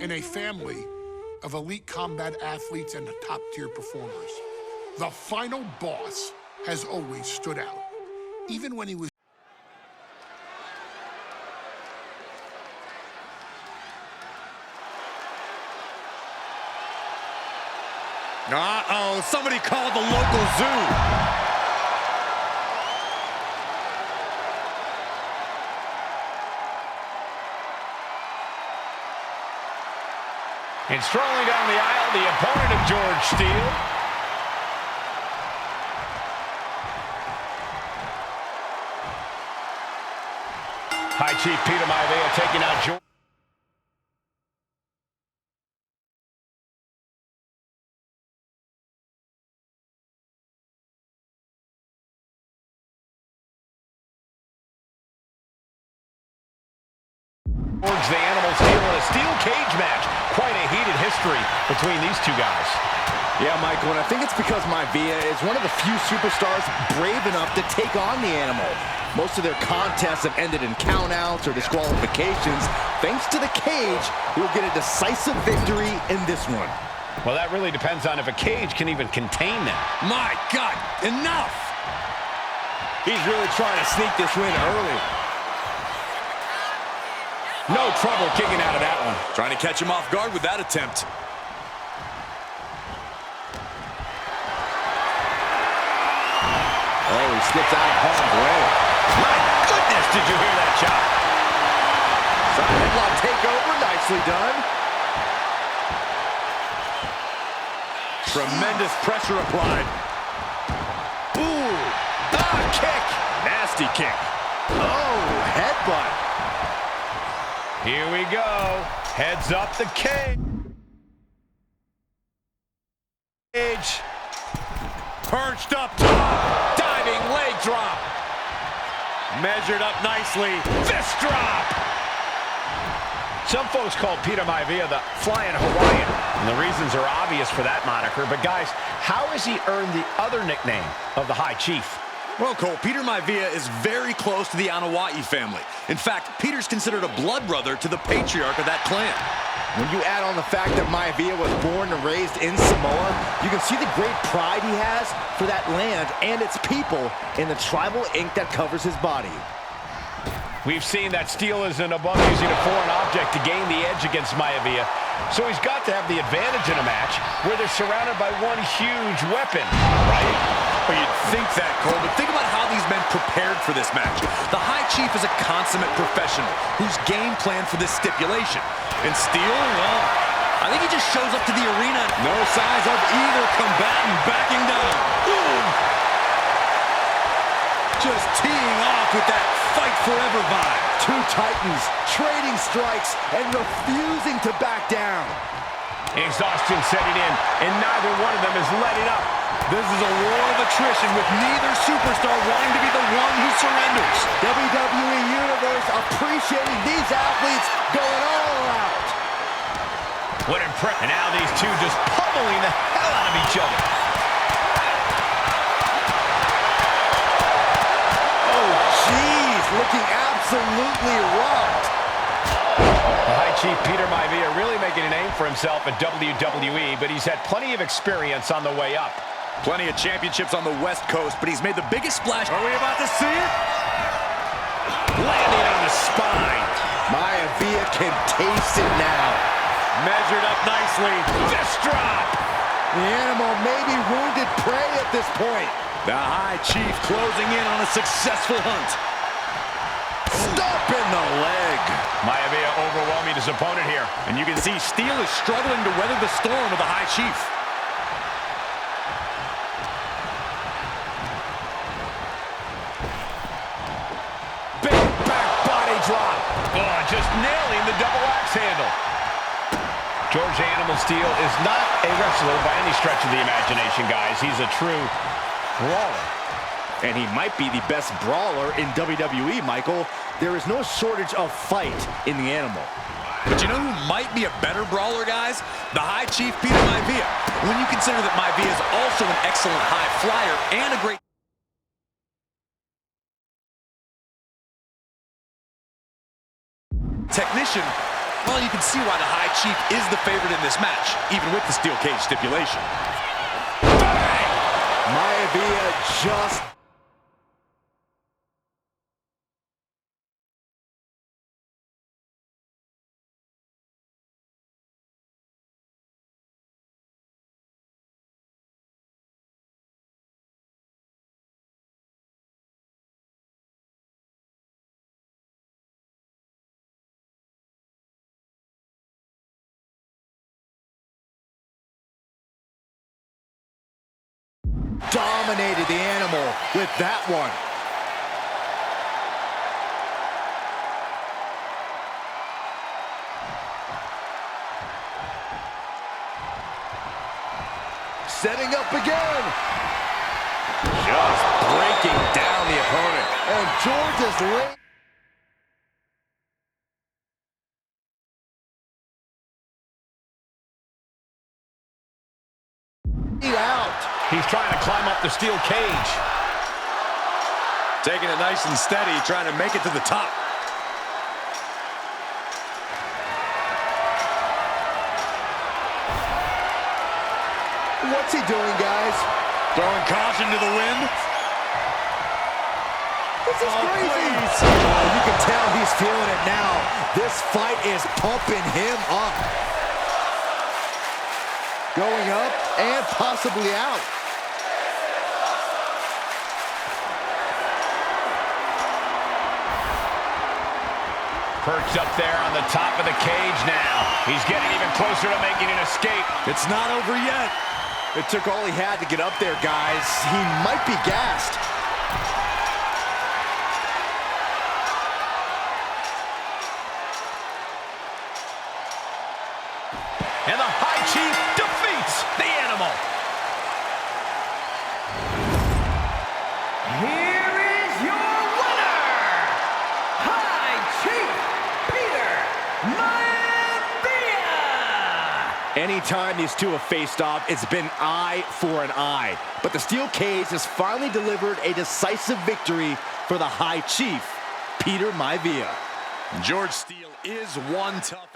in a family of elite combat athletes and top-tier performers. The final boss has always stood out, even when he was... Uh-oh, somebody called the local zoo. And strolling down the aisle, the opponent of George Steele. High Chief Peter Maivia taking out George. George the Animal Steele in a steel cage match. Quite a heated history between these two guys. Yeah, Michael, and I think it's because Maivia is one of the few superstars brave enough to take on the Animal. Most of their contests have ended in countouts or disqualifications. Thanks to the cage, he'll get a decisive victory in this one. Well, that really depends on if a cage can even contain them. My God, enough! He's really trying to sneak this win early. No trouble kicking out of that one. Trying to catch him off guard with that attempt. Oh, he slips out of harm's way. My goodness, did you hear that shot? Side headlock takeover, nicely done. Tremendous pressure applied. Ooh, kick. Nasty kick. Oh, headbutt. Here we go. Heads up the cage. Perched up top. Diving leg drop. Measured up nicely. Fist drop. Some folks call Peter Maivia the Flying Hawaiian, and the reasons are obvious for that moniker. But guys, how has he earned the other nickname of the High Chief? Well, Cole, Peter Maivia is very close to the Anoa'i family. In fact, Peter's considered a blood brother to the patriarch of that clan. When you add on the fact that Maivia was born and raised in Samoa, you can see the great pride he has for that land and its people in the tribal ink that covers his body. We've seen that Steele isn't above using a foreign object to gain the edge against Maivia, so he's got to have the advantage in a match where they're surrounded by one huge weapon, right? Well, you'd think that, Cole, but think about how these men prepared for this match. The High Chief is a consummate professional who's game planned for this stipulation. And Steele, well, I think he just shows up to the arena. No signs of either combatant backing down. Ooh. Just teeing off with that fight forever vibe. Two titans trading strikes and refusing to back down. Exhaustion setting in, and neither one of them is letting up. This is a war of attrition with neither superstar wanting to be the one who surrenders. WWE Universe appreciating these athletes going all out. What impressive. And now these two just pummeling the hell out of each other. Oh, jeez, looking absolutely rocked. The High Chief Peter Maivia really making a name for himself at WWE, but he's had plenty of experience on the way up. Plenty of championships on the West Coast, but he's made the biggest splash. Are we about to see it? Landing on the spine. Maivia can taste it now. Measured up nicely. Fist drop. The Animal may be wounded prey at this point. The High Chief closing in on a successful hunt. Stop in the leg. Maivia overwhelming his opponent here. And you can see Steele is struggling to weather the storm of the High Chief. Big back body drop. Oh, just nailing the double axe handle. George Animal Steele is not a wrestler by any stretch of the imagination, guys. He's a true brawler. And he might be the best brawler in WWE, Michael. There is no shortage of fight in the Animal. But you know who might be a better brawler, guys? The High Chief Peter Maivia. When you consider that Maivia is also an excellent high flyer and a great technician, Well, you can see why the High Chief is the favorite in this match, even with the steel cage stipulation. Maivia just... dominated the animal with that one. Setting up again. Just breaking down the opponent. And George is late. Out. He's trying to climb up the steel cage. Taking it nice and steady, trying to make it to the top. What's he doing, guys? Throwing caution to the wind. This is crazy. You can tell he's feeling it now. This fight is pumping him up. Going up and possibly out. Perched up there on the top of the cage now. He's getting even closer to making an escape. It's not over yet. It took all he had to get up there, guys. He might be gassed. And the High Chief defeats the animal. Here is your winner, High Chief Peter Maivia. Anytime these two have faced off, it's been eye for an eye. But the steel cage has finally delivered a decisive victory for the High Chief, Peter Maivia. George Steele is one tough